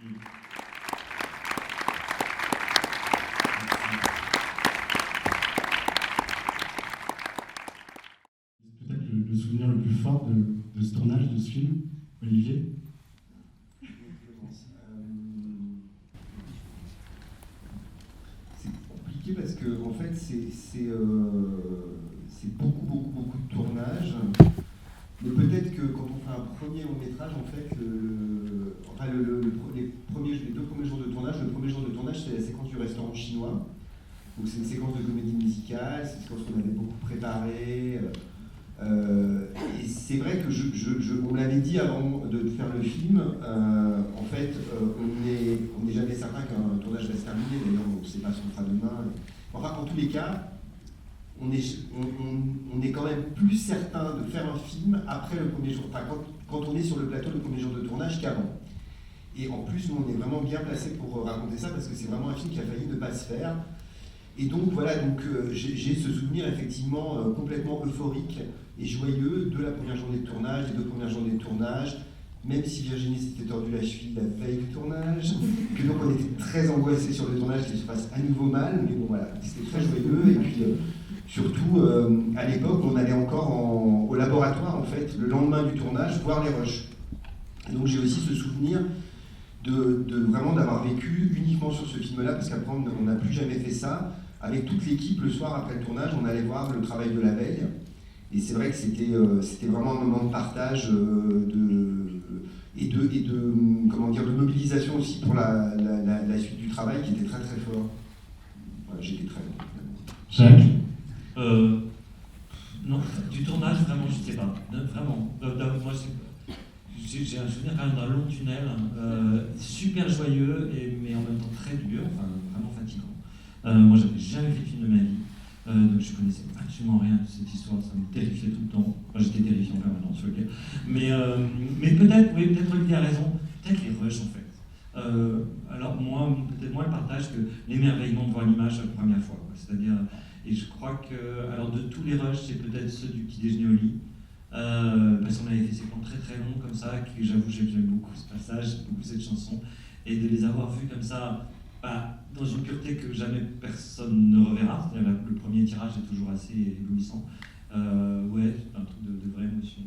Peut-être le souvenir le plus fort de ce tournage, de ce film, Olivier? C'est compliqué parce que en fait c'est beaucoup de tournages. Mais peut-être que quand on fait un premier long métrage, en fait, les 2 premiers jours de tournage, le premier jour de tournage, c'est la séquence du restaurant chinois. Donc c'est une séquence de comédie musicale, c'est une séquence qu'on avait beaucoup préparée. Et c'est vrai que on me l'avait dit avant de faire le film, en fait, on n'est jamais certain qu'un tournage va se terminer, d'ailleurs on ne sait pas ce qu'on fera demain. Enfin, en tous les cas, on est quand même plus certain de faire un film après le premier jour, enfin quand on est sur le plateau le premier jour de tournage qu'avant. Et en plus, nous on est vraiment bien placés pour raconter ça parce que c'est vraiment un film qui a failli ne pas se faire. Et donc voilà, j'ai ce souvenir effectivement complètement euphorique et joyeux de la première journée de tournage, des 2 premières journées de tournage, même si Virginie s'était tordu la cheville la veille du tournage, que donc on était très angoissés sur le tournage qu'il se fasse à nouveau mal, mais bon voilà, c'était très joyeux. Et puis surtout, à l'époque, on allait encore au laboratoire en fait, le lendemain du tournage, voir les rushs. Et donc j'ai aussi ce souvenir de vraiment d'avoir vécu uniquement sur ce film-là, parce qu'après on n'a plus jamais fait ça. Avec toute l'équipe, le soir après le tournage, on allait voir le travail de la veille. Et c'est vrai que c'était vraiment un moment de partage et de mobilisation aussi pour la suite du travail qui était très très fort. Voilà, j'étais très bon. Jacques? Non, du tournage, vraiment, je ne sais pas. Vraiment. Moi, j'ai un souvenir quand même d'un long tunnel, super joyeux, mais en même temps très dur, enfin, vraiment fatigant. Moi, j'avais jamais fait de film de ma vie, donc je connaissais absolument rien de cette histoire, ça me terrifiait tout le temps. Enfin, j'étais terrifié en permanence, sur le cas. Mais peut-être, oui, peut-être Olivier a raison, peut-être les rushs en fait. Alors moi, peut-être moins le partage que l'émerveillement de voir l'image la première fois. C'est-à-dire, et je crois que, alors de tous les rushs, c'est peut-être ceux du petit déjeuner au lit. Parce qu'on avait fait ces plans très très longs comme ça, que j'avoue j'aime beaucoup ce passage, beaucoup cette chanson, et de les avoir vus comme ça, dans une pureté que jamais personne ne reverra, c'est-à-dire le premier tirage est toujours assez éblouissant. Ouais, c'est un truc de vraie émotion.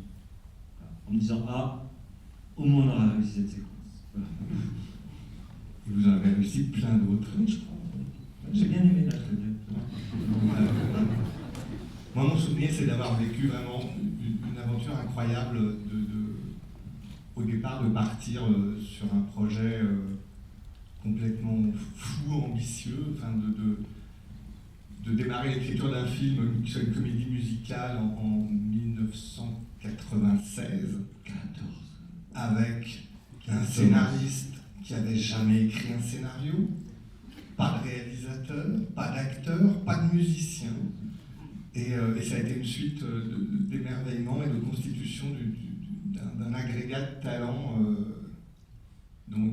Voilà. En me disant, au moins on aura réussi cette séquence. Voilà. Et vous en avez réussi plein d'autres. Oui, je crois. J'ai bien aimé là, je veux dire. Moi, mon souvenir, c'est d'avoir vécu vraiment une aventure incroyable au départ, de partir sur un projet complètement fou, ambitieux, enfin de démarrer l'écriture d'un film sur une comédie musicale en 1996, avec un scénariste qui n'avait jamais écrit un scénario, pas de réalisateur, pas d'acteur, pas de musicien. Et ça a été une suite d'émerveillement et de constitution d'un agrégat de talent dont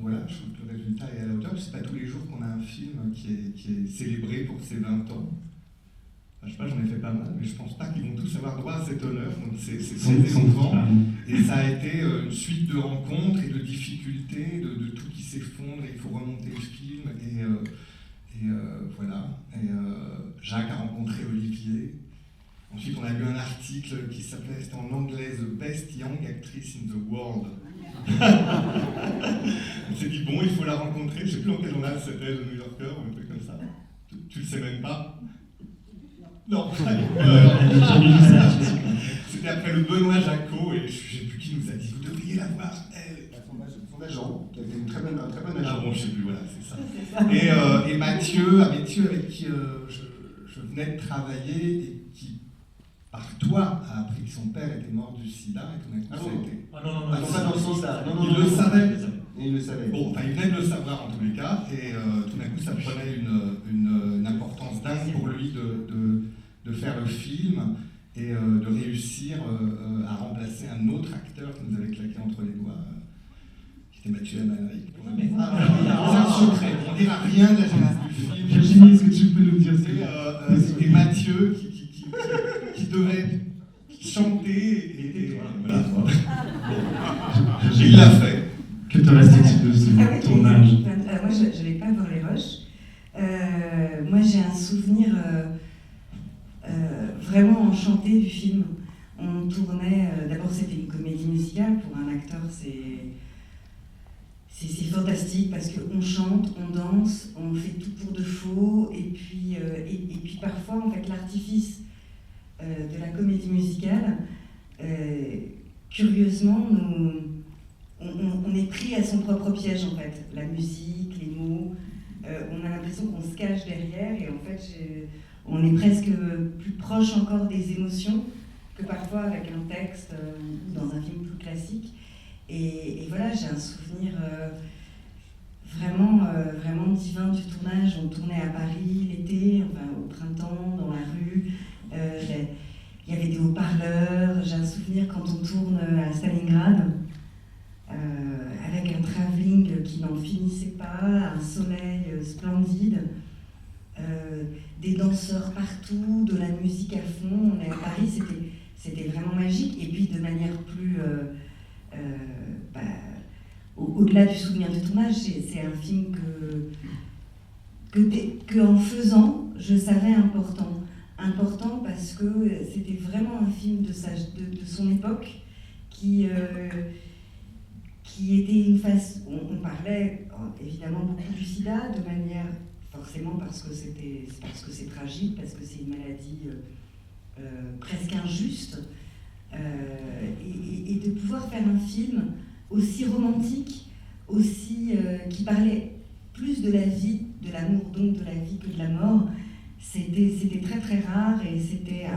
voilà, je trouve que le résultat est à la hauteur. C'est pas tous les jours qu'on a un film qui est célébré pour ses 20 ans. Enfin, je sais pas, j'en ai fait pas mal, mais je pense pas qu'ils vont tous avoir droit à cet honneur, donc c'est émouvant. Et ça a été une suite de rencontres et de difficultés, de tout qui s'effondre, et il faut remonter le film, et voilà. Et Jacques a rencontré Olivier. Ensuite, on a lu un article qui s'appelait, c'était en anglais, The Best Young Actress in the World. On s'est dit, bon, il faut la rencontrer. Je ne sais plus dans quel journal c'était, le New Yorker ou un truc comme ça. Tu le sais même pas? Non. C'était après le Benoît Jacot, et je ne sais plus qui nous a dit, vous devriez la voir, elle. Son agent, qui a fait un très bon agent. Ah bon, je ne sais plus, voilà, c'est ça. Et Mathieu, avec qui je venais de travailler, et qui, par toi, a appris que son père était mort du sida, et tout d'un coup, ça a été... non, pas dans ce sens-là. Il le savait. Il le savait. Bon, enfin, il venait de le savoir en tous les cas, et tout d'un coup, ça prenait une importance dingue pour lui de faire le film et de réussir à remplacer un autre acteur qui nous avait claqué entre les doigts, qui était Mathieu Amalric. C'est un secret, on ne dira rien de la genèse du film. Virginie, est-ce que tu peux nous dire C'était Mathieu qui devait chanter et voilà. Il l'a fait. Que te reste-t-il de ce Ah ouais, tournage? moi, je n'allais pas voir les rushs. Moi, j'ai un souvenir vraiment enchanté du film. On tournait, d'abord c'était une comédie musicale, pour un acteur c'est fantastique parce qu'on chante, on danse, on fait tout pour de faux, et puis parfois en fait l'artifice de la comédie musicale, curieusement, on est pris à son propre piège en fait. La musique, les mots, on a l'impression qu'on se cache derrière, et en fait on est presque plus proche encore des émotions que parfois avec un texte ou dans un film plus classique. Et voilà, j'ai un souvenir vraiment divin du tournage. On tournait à Paris l'été, enfin, au printemps, dans la rue. Il y avait des haut-parleurs. J'ai un souvenir quand on tourne à Stalingrad, avec un travelling qui n'en finissait pas, un soleil splendide, des danseurs partout, de la musique à fond. On est à Paris, c'était vraiment magique. Et puis de manière plus... au-delà du souvenir du tournage, c'est un film que en faisant, je savais important. Important parce que c'était vraiment un film de son époque qui était une face... On parlait évidemment beaucoup du sida, de manière... forcément parce que c'est tragique, parce que c'est une maladie presque injuste. Et de pouvoir faire un film aussi romantique, aussi qui parlait plus de la vie, de l'amour, donc de la vie, que de la mort, c'était très très rare, et c'était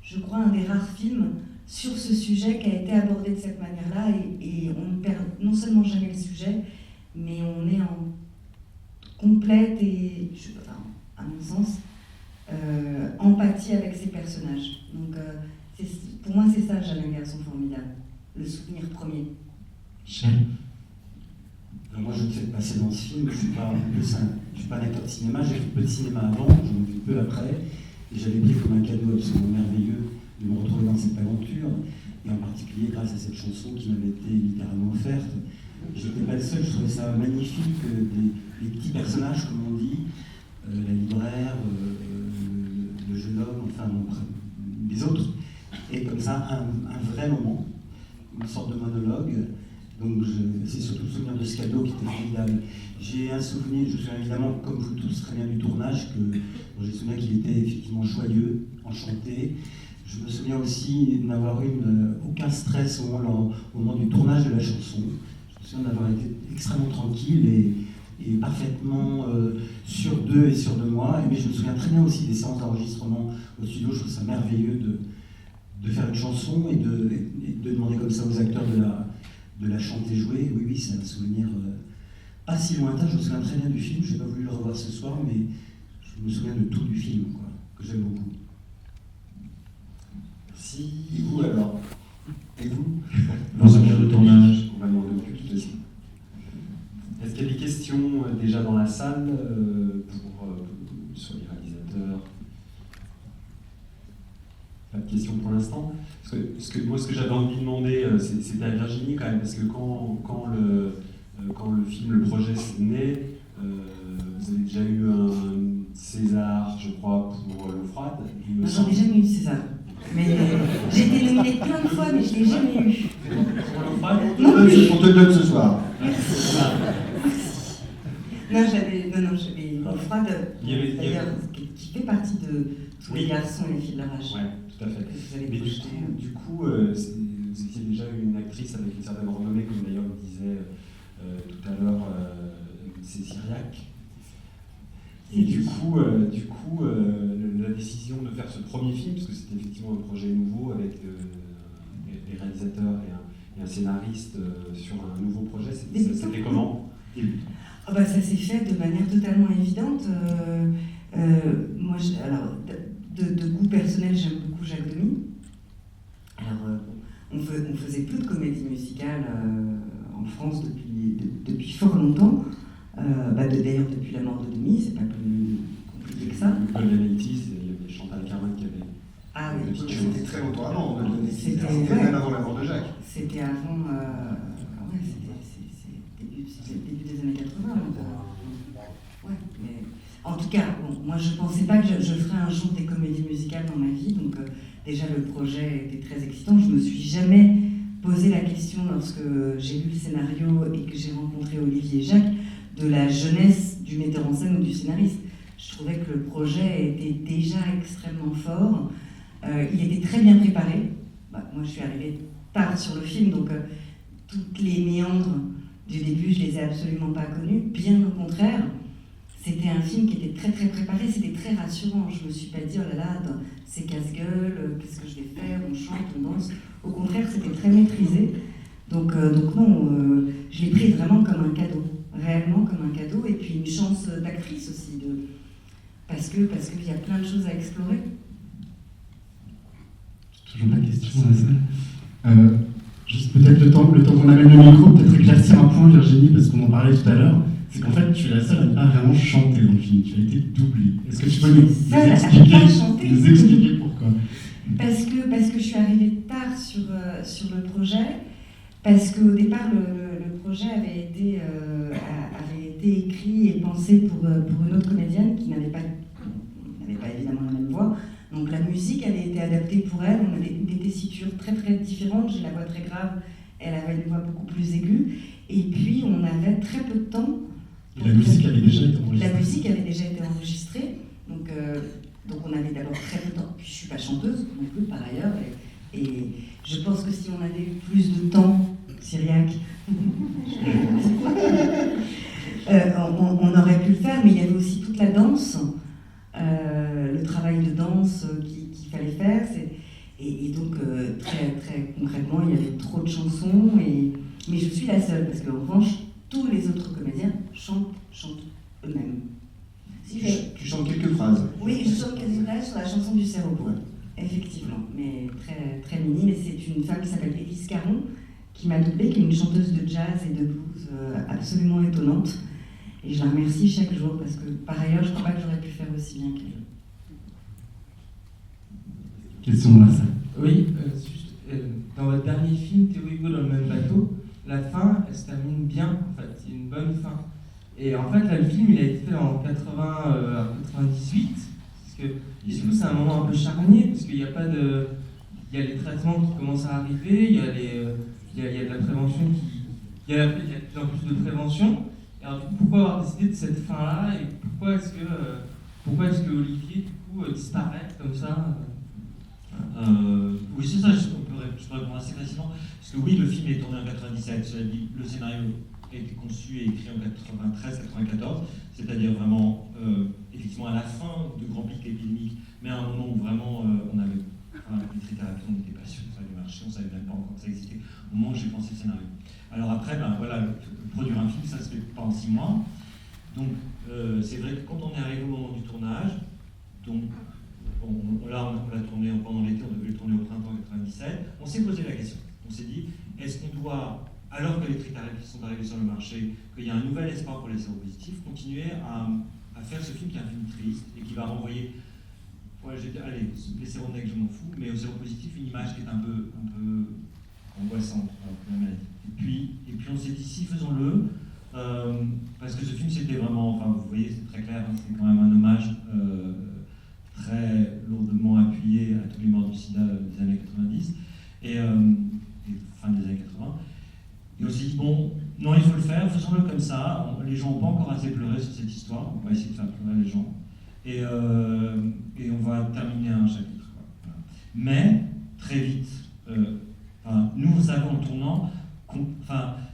je crois un des rares films sur ce sujet qui a été abordé de cette manière-là, et on ne perd non seulement jamais le sujet, mais on est en complète et, à mon sens, empathie avec ces personnages. Donc pour moi, c'est ça, Jeanne Garçon formidable, le souvenir premier. Michel? Alors moi, je ne fais pas passer dans ce film, je ne suis pas un acteur de cinéma, j'ai fait peu de cinéma avant, j'en ai vu peu après, et j'avais pris comme un cadeau absolument merveilleux de me retrouver dans cette aventure, et en particulier grâce à cette chanson qui m'avait été littéralement offerte. Je n'étais pas le seul, je trouvais ça magnifique, des petits personnages, comme on dit, la libraire, le jeune homme, enfin les autres, et comme ça, un vrai moment, une sorte de monologue. Donc c'est surtout le souvenir de ce cadeau qui était formidable. J'ai un souvenir, je me souviens évidemment, comme vous tous, très bien du tournage, j'ai souvenir qu'il était effectivement joyeux, enchanté. Je me souviens aussi n'avoir eu aucun stress au moment du tournage de la chanson. Je me souviens d'avoir été extrêmement tranquille et parfaitement sûr d'eux et sûr de moi. Mais je me souviens très bien aussi des séances d'enregistrement au studio. Je trouve ça merveilleux de faire une chanson et de demander comme ça aux acteurs de la chanter, jouer. Oui, c'est un souvenir pas si lointain. Je me souviens très bien du film. Je n'ai pas voulu le revoir ce soir, mais je me souviens de tout du film, quoi, que j'aime beaucoup. Merci. Et vous alors? Et vous? Vos souvenirs de tournage? On va demander au public aussi. Est-ce qu'il y a des questions déjà dans la salle sur les réalisateurs? Pas de questions pour l'instant. Ce que j'avais envie de demander, c'était à Virginie quand même, parce que quand le film, le projet est né, vous avez déjà eu un César, je crois, pour L'eau froide. J'en ai jamais eu de César. Mais j'ai été nominée plein de fois, mais je ne l'ai jamais eu. Pour L'eau froide? On te le donne ce soir. Non, j'avais L'eau froide, d'ailleurs, qui fait partie de tous les garçons et les filles de la rage. Ouais, tout à fait. Que vous avez Mais projeté. du coup, vous étiez déjà une actrice avec une certaine renommée, comme d'ailleurs le disait tout à l'heure c'est Syriac. Et du coup, la décision de faire ce premier film, parce que c'était effectivement un projet nouveau avec des réalisateurs et un scénariste sur un nouveau projet, c'était comment? Ça s'est fait de manière totalement évidente. Moi, alors, de goût personnel, j'aime beaucoup Jacques Demy. Alors, on faisait peu de comédies musicales en France depuis fort longtemps. D'ailleurs, depuis la mort de Demy, c'est pas plus compliqué que ça. Golden 80s, il y avait Chantal Carmin qui avait... Ah oui, C'était très longtemps avant, C'était même avant la mort de Jacques. C'était avant... ouais, c'était en tout cas, bon, moi je ne pensais pas que je ferais un jour des comédies musicales dans ma vie, donc déjà le projet était très excitant. Je ne me suis jamais posé la question lorsque j'ai lu le scénario et que j'ai rencontré Olivier et Jacques de la jeunesse du metteur en scène ou du scénariste. Je trouvais que le projet était déjà extrêmement fort. Il était très bien préparé. Moi je suis arrivée tard sur le film, donc toutes les méandres du début, je les ai absolument pas connus. Bien au contraire, c'était un film qui était très très préparé, c'était très rassurant. Je me suis pas dit, oh là là, c'est casse-gueule, qu'est-ce que je vais faire, on chante, on danse. Au contraire, c'était très maîtrisé. Donc non, je l'ai pris vraiment comme un cadeau, réellement comme un cadeau, et puis une chance d'actrice aussi, parce qu'il y a plein de choses à explorer. Toujours la question dans la salle. Juste peut-être le temps qu'on amène le micro, peut-être éclaircir un point, Virginie, parce qu'on en parlait tout à l'heure, c'est qu'en fait, tu es la seule à ne pas vraiment chanter dans le film, tu as été doublée. Est-ce que tu peux nous expliquer pourquoi? Parce que je suis arrivée tard sur le projet, parce qu'au départ, le projet avait été écrit et pensé pour une autre comédienne qui n'avait pas évidemment la même voix. Donc la musique avait été adaptée pour elle, on avait des tessitures très très différentes, j'ai la voix très grave, elle avait une voix beaucoup plus aiguë, et puis on avait très peu de temps. Et la musique avait déjà été enregistrée. La musique avait déjà été enregistrée, donc on avait d'abord très peu de temps, puis je ne suis pas chanteuse non plus par ailleurs, et je pense que si on avait eu plus de temps, Cyriac, on aurait pu le faire, mais il y avait aussi toute la danse. Le travail de danse qu'il fallait faire, et donc très, très concrètement il y avait trop de chansons, mais je suis la seule parce qu'en revanche tous les autres comédiens chantent eux-mêmes. Tu chantes quelques phrases. Oui, je chante quelques phrases sur la chanson du cerveau, Ouais. effectivement, mais très, très mini, mais c'est une femme qui s'appelle Élise Caron qui m'a doublée, qui est une chanteuse de jazz et de blues absolument étonnante. Et je la remercie chaque jour parce que, par ailleurs, je ne crois pas que j'aurais pu faire aussi bien qu'elle. Question dans la salle. Oui, juste, dans votre dernier film, Théo Hugo dans le même bateau, la fin, elle se termine bien, en fait, il y a une bonne fin. Et en fait, là, le film, il a été fait en 98, parce que, du coup, c'est un moment un peu charnier, parce qu'il n'y a pas de... Il y a les traitements qui commencent à arriver, il y a de la prévention il y a de plus en plus de prévention. Alors du coup, pourquoi avoir décidé de cette fin-là et pourquoi est-ce que Olivier, du coup, disparaît comme ça Oui, c'est ça, je peux répondre assez facilement. Parce que oui, le film est tourné en 97, le scénario a été conçu et écrit en 93-94, c'est-à-dire vraiment, effectivement, à la fin du grand pic épidémique, mais à un moment où vraiment on avait... les trithérapie, on n'était pas sûr que ça allait marcher, on ne savait même pas encore que ça existait au moment où j'ai pensé le scénario. Alors après, produire un film, ça se fait pas en 6 mois. Donc c'est vrai que quand on est arrivé au moment du tournage, donc on l'a tourné pendant l'été, on devait le tourner au printemps 97, on s'est posé la question. On s'est dit, est-ce qu'on doit, alors que les trithérapies sont arrivés sur le marché, qu'il y a un nouvel espoir pour les séropositifs, continuer à faire ce film qui est un film triste et qui va renvoyer... Ouais, allez, les séronèques, je m'en fous, mais au séropositif, une image qui est un peu angoissante pour la maladie. Et puis on s'est dit, si, faisons-le, parce que ce film, c'était vraiment, enfin, vous voyez, c'est très clair, hein, c'est quand même un hommage très lourdement appuyé à tous les morts du sida des années 90, et fin des années 80. Et on s'est dit, bon, non, il faut le faire, faisons-le comme ça, les gens n'ont pas encore assez pleuré sur cette histoire, on va essayer de faire pleurer les gens. Et on va terminer un chapitre. Voilà. Mais, très vite, nous, vous savez, en tournant,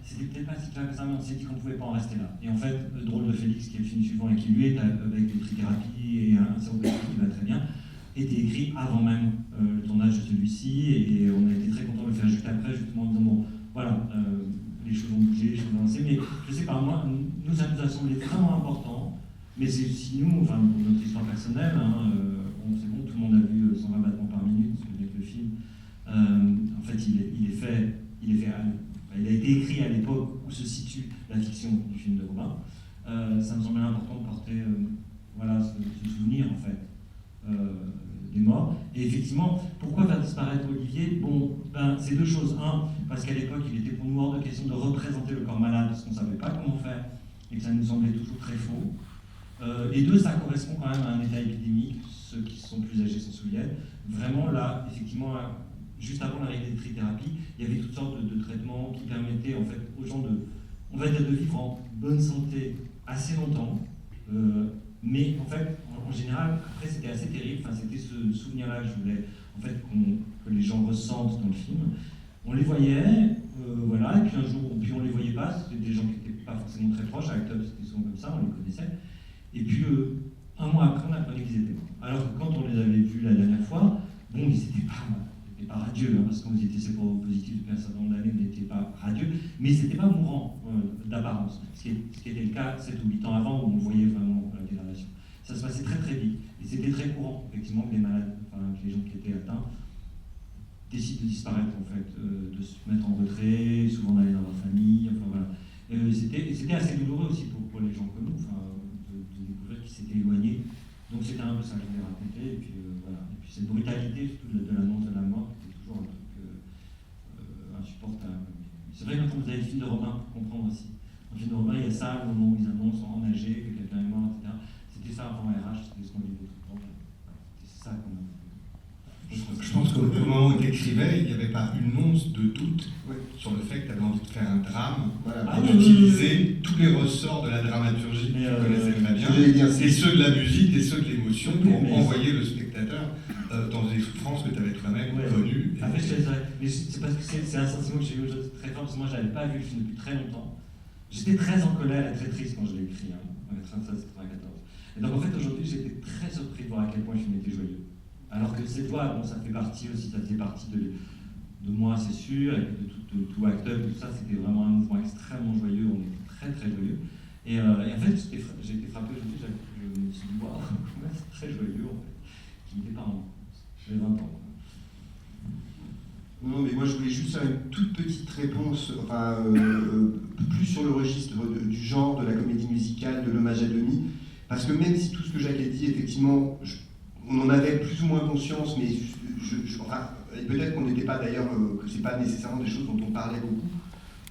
c'était peut-être pas si clair que ça, mais on s'est dit qu'on ne pouvait pas en rester là. Et en fait, le drôle de Félix, qui est le film suivant et qui lui est avec des trithérapies et un séropositif qui va très bien, était écrit avant même le tournage de celui-ci, et on a été très contents de le faire juste après, justement en disant, bon, voilà, les choses ont bougé, les choses ont avancé, mais je sais pas, moi, nous, ça nous a semblé vraiment important. Mais c'est aussi nous, enfin, pour notre histoire personnelle, c'est bon, tout le monde a vu 120 battements par minute, parce que avec le film, en fait, il a été écrit à l'époque où se situe la fiction du film de Robin. Ça me semblait important de porter ce souvenir, en fait, des morts. Et effectivement, pourquoi faire disparaître Olivier? Bon, c'est deux choses. Un, parce qu'à l'époque, il était pour nous hors de question de représenter le corps malade, parce qu'on ne savait pas comment faire, et que ça nous semblait toujours très faux. Les deux, ça correspond quand même à un état épidémique. Ceux qui sont plus âgés s'en souviennent. Vraiment, là, effectivement, juste avant l'arrivée de trithérapie, il y avait toutes sortes de traitements qui permettaient en fait aux gens de vivre en bonne santé assez longtemps. Mais en fait, en général, après, c'était assez terrible. Enfin, c'était ce souvenir-là que je voulais en fait que les gens ressentent dans le film. On les voyait, voilà, et puis un jour, puis on les voyait pas. C'était des gens qui n'étaient pas forcément très proches. Avec Top, c'était souvent comme ça, on les connaissait. Et puis un mois après, on apprenait qu'ils étaient morts. Alors que quand on les avait vus la dernière fois, bon, ils n'étaient pas radieux, hein, parce qu'on était séropositifs depuis un certain nombre d'années, ils n'étaient pas radieux, mais ils n'étaient pas mourants d'apparence, ce qui était le cas 7 ou 8 ans avant, où on voyait vraiment la dégradation. Ça se passait très très vite, et c'était très courant, effectivement, que les malades, que les gens qui étaient atteints décident de disparaître, en fait, de se mettre en retrait, souvent d'aller dans leur famille, enfin voilà. C'était assez douloureux aussi pour les gens comme nous, de découvrir qu'ils s'étaient éloignés. Donc c'était un peu ça que je voulais raconter, et puis voilà. Et puis cette brutalité, surtout de l'annonce de la mort, c'était toujours un truc insupportable. C'est vrai que quand vous avez le film de Robin, pour comprendre aussi. Dans le film de Robin, il y a ça, le moment où ils annoncent en âgé que quelqu'un est mort, etc. C'était ça avant RH, c'était ce qu'on vivait tout le temps. C'était ça qu'on a. Je pense qu'au moment où tu écrivais, il n'y avait pas une once de doute sur le fait que tu avais envie de faire un drame et d'utiliser tous les ressorts de la dramaturgie que tu connaissais très bien, et ceux de la musique et ceux de l'émotion pour envoyer le spectateur dans des souffrances que tu avais toi-même connues. Après, mais c'est parce que c'est un sentiment que j'ai eu aujourd'hui très fort, parce que moi, je n'avais pas vu le film depuis très longtemps. J'étais très en colère et très triste quand je l'ai écrit, en 1993-1994. Et donc, en fait, aujourd'hui, j'étais très surpris de voir à quel point le film était joyeux. Alors que cette voix, bon, ça fait partie aussi, ça faisait partie de moi, c'est sûr, et de tout acteur, tout ça, c'était vraiment un mouvement extrêmement joyeux, on était très très joyeux. Et en fait, j'ai été frappé aujourd'hui, je me suis dit, waouh, c'est très joyeux en fait, qui n'était pas en. J'avais 20 ans. Non, mais moi je voulais juste faire une toute petite réponse, plus sur le registre du genre, de la comédie musicale, de l'hommage à Denis, parce que même si tout ce que Jacques a dit, effectivement, on en avait plus ou moins conscience, mais peut-être qu'on n'était pas d'ailleurs, que c'est pas nécessairement des choses dont on parlait beaucoup.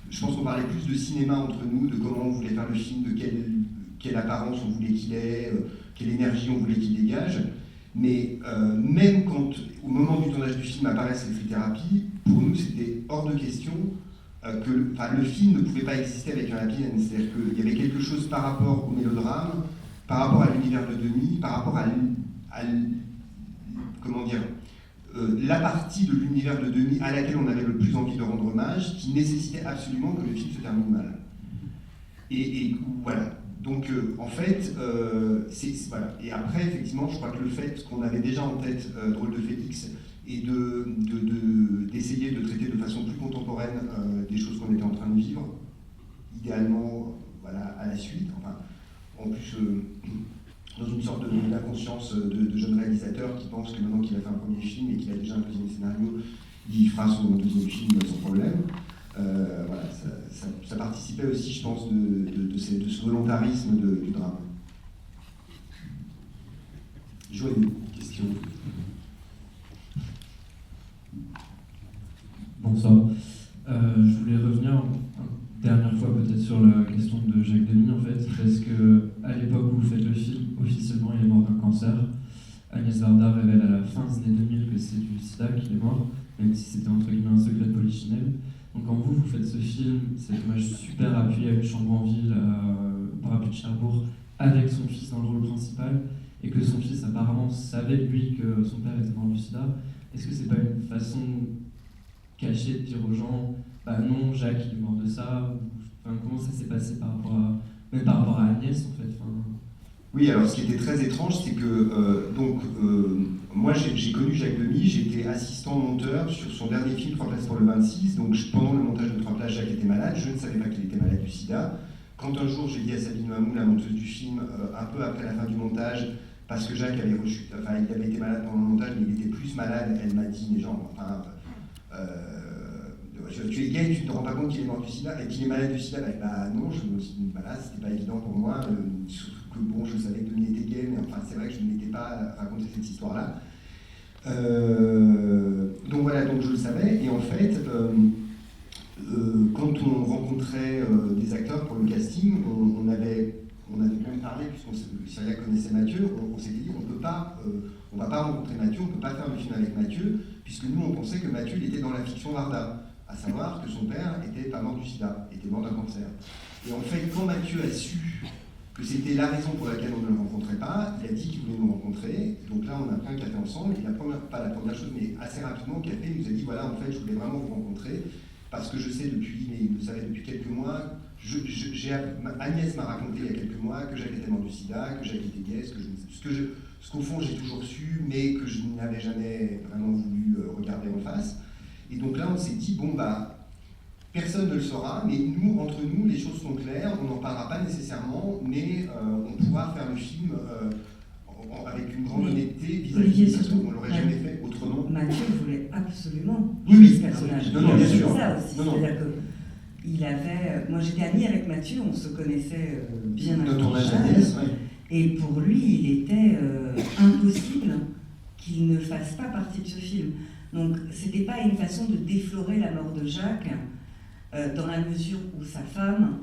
Je pense qu'on parlait plus de cinéma entre nous, de comment on voulait faire le film, de quelle apparence on voulait qu'il ait, quelle énergie on voulait qu'il dégage. Mais même quand, au moment du tournage du film, apparaissent les trithérapies, pour nous c'était hors de question que le film ne pouvait pas exister avec un happy end. C'est-à-dire qu'il y avait quelque chose par rapport au mélodrame, par rapport à l'univers de Denis, par rapport à la partie de l'univers de Denis à laquelle on avait le plus envie de rendre hommage, qui nécessitait absolument que le film se termine mal. Et voilà. Donc en fait, voilà. Et après, effectivement, je crois que le fait qu'on avait déjà en tête Drôle de Félix et d'essayer de traiter de façon plus contemporaine des choses qu'on était en train de vivre, idéalement, voilà, à la suite. Enfin, en plus, dans une sorte d'inconscience de jeune réalisateur qui pense que maintenant qu'il a fait un premier film et qu'il a déjà un deuxième scénario, il fera son deuxième film sans problème. Voilà, ça participait aussi, je pense, de ce volontarisme du drame. Joyeux, question. Bonsoir. Je voulais revenir une dernière fois peut-être sur la question de Jacques Demy en fait, parce que à l'époque où vous faites le film, officiellement il est mort d'un cancer. Agnès Varda révèle à la fin des années 2000 que c'est du sida qu'il est mort, même si c'était entre guillemets un secret de polichinelle. Donc quand vous faites ce film, cet hommage super appuyé à une chambre en ville, au parapluie de Cherbourg, avec son fils dans le rôle principal, et que son fils apparemment savait lui que son père était mort du sida, est-ce que c'est pas une façon cachée de dire aux gens bah non, Jacques il est mort de ça, enfin, comment ça s'est passé même par rapport à Agnès en fait Oui, alors ce qui était très étrange, c'est que moi j'ai connu Jacques Demy, j'étais assistant monteur sur son dernier film 3 places pour le 26, donc pendant le montage de 3 places, Jacques était malade, je ne savais pas qu'il était malade du sida. Quand un jour j'ai dit à Sabine Mamou, la monteuse du film, un peu après la fin du montage, parce que Jacques avait il avait été malade pendant le montage, mais il était plus malade, elle m'a dit, mais genre, tu es gay, tu ne te rends pas compte qu'il est mort du sida et qu'il est malade du sida. Bah non, c'était pas évident pour moi, surtout que bon, je savais que Denis était gay, mais enfin c'est vrai que je ne m'étais pas raconté cette histoire-là. Donc voilà, donc je le savais, et en fait, quand on rencontrait des acteurs pour le casting, on avait même parlé, Cyriac connaissait Mathieu, on s'était dit qu'on ne va pas rencontrer Mathieu, on ne peut pas faire le film avec Mathieu, puisque nous on pensait que Mathieu il était dans la fiction Varda, à savoir que son père n'était pas mort du sida, était mort d'un cancer. Et en fait, quand Mathieu a su que c'était la raison pour laquelle on ne le rencontrait pas, il a dit qu'il voulait nous rencontrer. Donc là, on a pris un café ensemble. Et pas la première chose, mais assez rapidement, au café, il nous a dit voilà, en fait, je voulais vraiment vous rencontrer parce que je sais depuis, mais il le savait depuis quelques mois. Agnès m'a raconté il y a quelques mois que Jacques était mort du sida, que Jacques était gay, ce qu'au fond j'ai toujours su, mais que je n'avais jamais vraiment voulu regarder en face. Et donc là, on s'est dit bon bah. Personne ne le saura, mais nous, entre nous, les choses sont claires, on n'en parlera pas nécessairement, mais on pourra faire le film avec une grande honnêteté vis-à-vis parce qu'on ne l'aurait jamais fait autrement. Mathieu voulait absolument oui, ce personnage. Non, bien sûr. C'est ça aussi, c'est-à-dire qu'il avait... Moi j'étais amie avec Mathieu, on se connaissait bien avant l'âge d'Agnès, et pour lui, il était impossible qu'il ne fasse pas partie de ce film. Donc c'était pas une façon de déflorer la mort de Jacques, dans la mesure où sa femme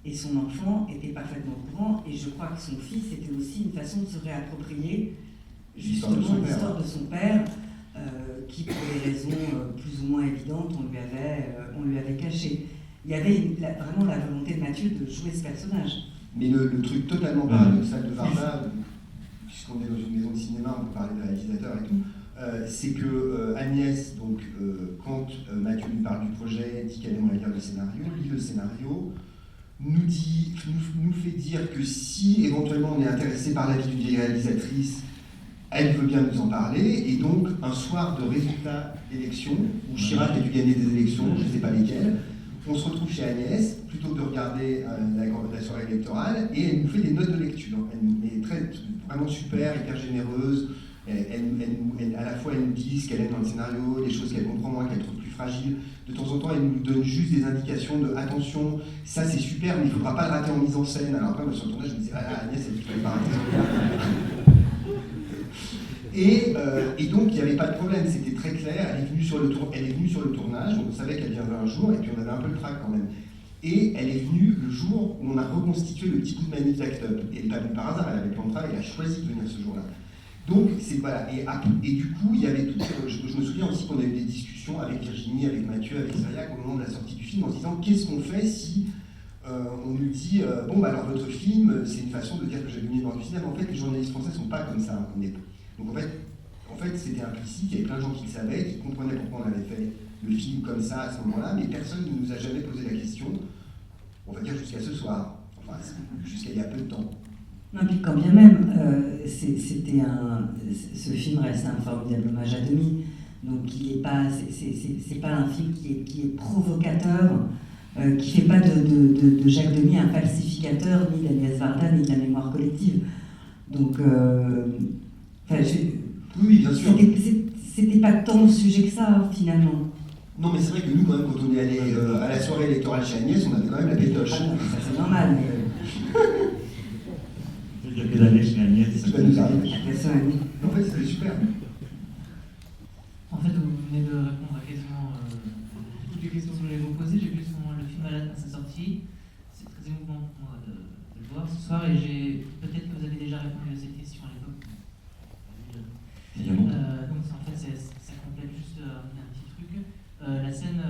et son enfant étaient parfaitement au courant, et je crois que son fils était aussi une façon de se réapproprier justement l'histoire de son père, qui pour des raisons plus ou moins évidentes, on lui avait caché. Il y avait vraiment la volonté de Mathieu de jouer ce personnage. Mais le truc totalement paradoxal de Varda, puisqu'on est dans une maison de cinéma, on peut parler de réalisateur et tout, c'est que Agnès, donc, quand Mathieu lui parle du projet, dit qu'elle aimerait lire le scénario, lit le scénario, nous fait dire que si éventuellement on est intéressé par la vie d'une vieille réalisatrice, elle veut bien nous en parler, et donc un soir de résultats d'élections, où Chirac a dû gagner des élections, je ne sais pas lesquelles, on se retrouve chez Agnès, plutôt que de regarder la soirée électorale, et elle nous fait des notes de lecture. Elle est vraiment super, hyper généreuse. À la fois, elle nous dit ce qu'elle aime dans le scénario, les choses qu'elle comprend moins, qu'elle trouve plus fragiles. De temps en temps, elle nous donne juste des indications de attention, ça c'est super, mais il ne faudra pas le rater en mise en scène. Alors après, moi, sur le tournage, je me disais, Agnès, elle dit qu'il ne fallait pas rater. Et donc, il n'y avait pas de problème, c'était très clair. Elle est venue sur le tournage, donc on savait qu'elle viendrait un jour, et puis on avait un peu le trac quand même. Et elle est venue le jour où on a reconstitué le petit coup de manif d'Act Up. Et elle n'est pas venue par hasard, elle avait plan de travail, elle a choisi de venir ce jour-là. Donc, voilà. Et du coup, il y avait tout. Je me souviens aussi qu'on a eu des discussions avec Virginie, avec Mathieu, avec Cyriac au moment de la sortie du film, en se disant qu'est-ce qu'on fait si on nous dit bon, bah alors votre film, c'est une façon de dire que j'ai gagné le droit du cinéma. Mais en fait, les journalistes français ne sont pas comme ça. Donc en fait, c'était implicite, il y avait plein de gens qui le savaient, qui comprenaient pourquoi on avait fait le film comme ça à ce moment-là, mais personne ne nous a jamais posé la question, on va dire jusqu'à ce soir, enfin jusqu'à il y a peu de temps. Non, puis quand bien même, ce film reste un formidable hommage à Demy, donc c'est pas un film qui est provocateur, qui fait pas de Jacques Demy un falsificateur, ni d'Agnès Varda, ni de la mémoire collective. Donc, oui, bien sûr. C'était pas tant le sujet que ça, finalement. Non, mais c'est vrai que nous, quand même, quand on est allé à la soirée électorale chez Agnès, on avait quand même la pétoche. Ah non, ça c'est normal. Il y a pédalé chez Agnès, ça nous arrive. En fait, c'était super. En fait, vous venez de répondre à quasiment toutes les questions que je voulais vous poser. J'ai vu le film à sa sortie. C'est très émouvant pour moi de le voir ce soir, et peut-être que vous avez déjà répondu à cette question à l'époque. Donc en fait, ça complète juste un petit truc. La scène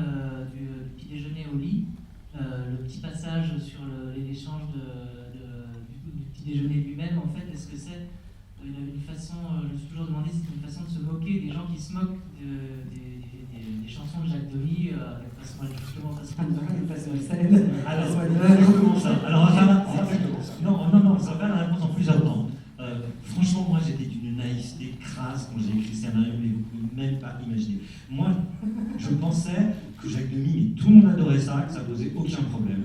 du petit déjeuner au lit, le petit passage sur l'échange du petit déjeuner lui-même, en fait, est-ce que c'est une façon, je me suis toujours demandé si c'est une façon de se moquer des gens qui se moquent des chansons de Jacques Demy, justement Alors, comment ça? Alors, non, ça va faire la réponse en plusieurs temps. Franchement, moi j'étais d'une naïveté crasse quand j'ai écrit le scénario, mais vous pouvez même pas imaginer. Moi, je pensais que Jacques Demy, mais tout le monde adorait ça, que ça posait aucun problème.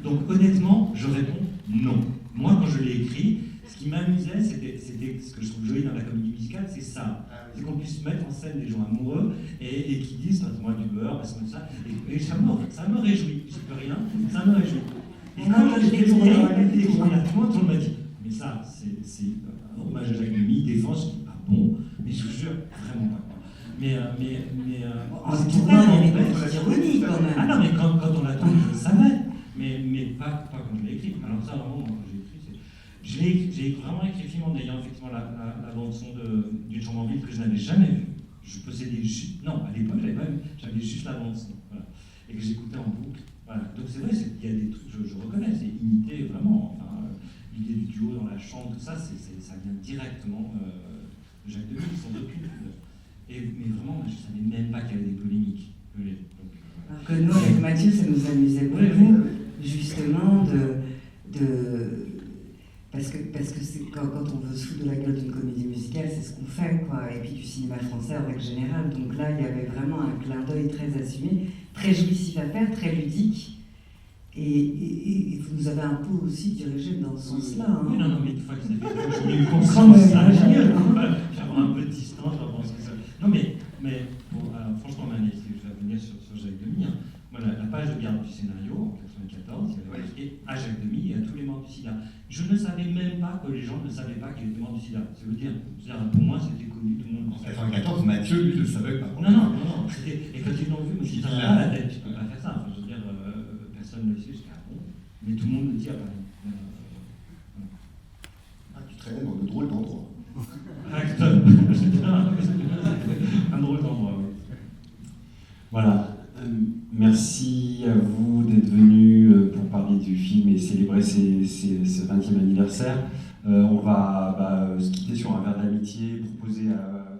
Donc honnêtement, je réponds non. Moi, quand je l'ai écrit, ce qui m'amusait, c'était ce que je trouve joli dans la comédie musicale, c'est ça. C'est qu'on puisse mettre en scène des gens amoureux et qui disent, passe-moi du beurre, passe-moi ça. Et ça me réjouit. Je ne peux rien, ça me réjouit. Et quand je l'ai tourné, tout le monde m'a dit, mais ça, c'est un hommage à Jacques Demy, il défend, je dis, ah bon, mais je vous jure, vraiment pas. Mais en tout cas, il y avait une petite ironie quand même. Ah non, mais quand on l'a tourné, je le savais, mais pas quand je l'ai écrit. Alors ça, vraiment, quand j'ai écrit, J'ai vraiment écrit le film en ayant effectivement la bande-son d'une chambre en ville que je n'avais jamais vue. Je possédais juste. Non, à l'époque, j'avais juste la bande-son. Voilà. Et que j'écoutais en boucle. Voilà. Donc c'est vrai, il y a des trucs, je reconnais, c'est imité vraiment. Enfin, l'idée du duo dans la chambre, tout ça, ça vient directement de Jacques Demy, sans aucune pudeur. Mais vraiment, je ne savais même pas qu'il y avait des polémiques. Alors que nous, avec Mathieu, ça nous amusait beaucoup, justement, parce que c'est, quand on veut se foutre de la gueule d'une comédie musicale, c'est ce qu'on fait, quoi. Et puis du cinéma français en règle générale. Donc là, il y avait vraiment un clin d'œil très assumé, très jouissif à faire, très ludique. Et vous nous avez un peu aussi dirigé dans ce sens-là. Hein. Oui, non, mais une fois que c'est fait, j'ai eu conscience de ça. J'avais un peu de distance, je pense que ça. Non, mais alors, franchement, Mané, je vais revenir sur Jacques Demy. Hein. Moi, la page de garde du scénario, en 1994, il y avait marqué à Jacques Demy et à tous les morts du sida. Je ne savais même pas que les gens ne savaient pas qu'il était mort du sida. Ça veut dire, pour moi, c'était connu, tout le monde. En 1994, Mathieu, lui, ne savait pas. Non. Et quand ils l'ont vu, moi, je me suis dit, la tête, tu peux pas faire ça. Enfin, je veux dire, personne ne le sait jusqu'à bon. Mais tout le monde le dit à Paris. Tu traînais dans de drôles d'endroits. Un drôle d'endroit, oui. Voilà. Merci à vous d'être venus pour parler du film et célébrer ce 20e anniversaire. On va se quitter sur un verre d'amitié proposé à